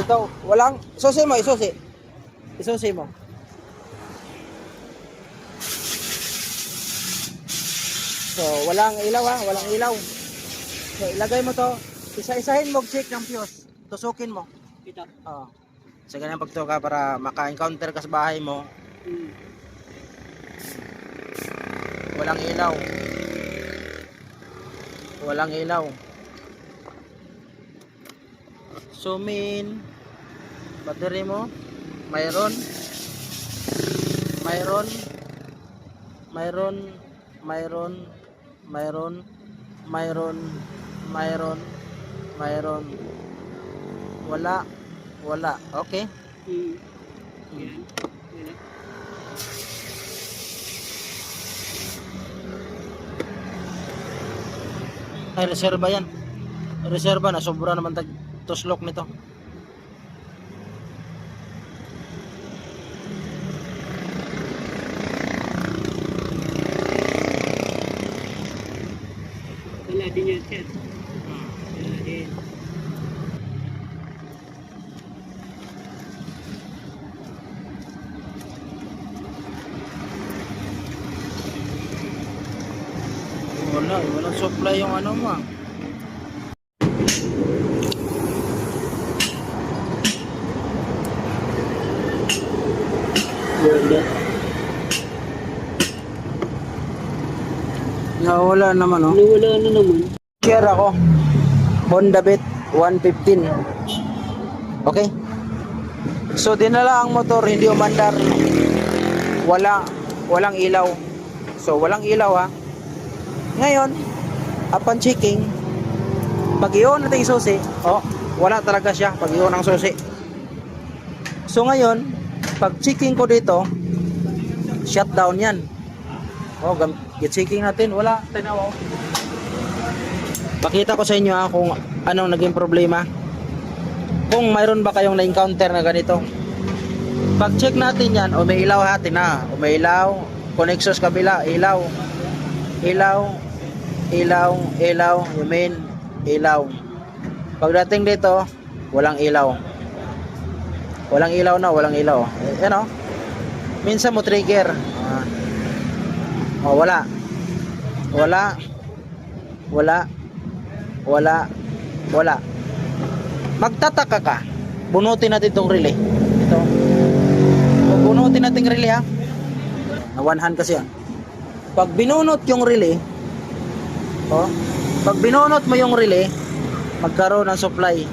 Ito, walang, isusi mo, isusi. Isusi mo. So, walang ilaw ha, walang ilaw. So, ilagay mo to. Isa-isahin mo check ng fuse. Tusukin mo. Ito. Oo. Sa ganyan pagtuka para maka-encounter ka sa bahay mo. Walang ilaw. Walang ilaw. So, battery mo, mayroon, wala, okay. Yan. Yan. Ay, reserva yan. Reserva na, sobra naman tuslok nito. Wala din yan, sir. Wala din. Walang supply yung ano mo. Wala naman, oh. Wala na naman. Share ako. Honda Beat 115. Okay? So dinala ang motor, hindi umandar. Walang ilaw. So walang ilaw ha. Ngayon, upon checking, pag i-on natin yung susi, oh, wala talaga siya pag i-on ang susi. So ngayon, pag checking ko dito, shutdown yan. Oh, checking natin, wala, tinaw. Pakita ko sa inyo kung anong naging problema. Kung mayroon ba kayong na-encounter na ganito. Pag check natin yan, umiilaw natin na. Umiilaw, connections kabila, ilaw. You mean, ilaw. Pagdating dito, walang ilaw. Walang ilaw na, walang ilaw. Yan o. Minsan mo trigger. Wala. Magtataka ka. Bunutin natin itong relay. Ito. Bunutin natin yung relay ha. One hand kasi yan. Pag binunot yung relay, pag binunot mo yung relay, magkaroon ng supply.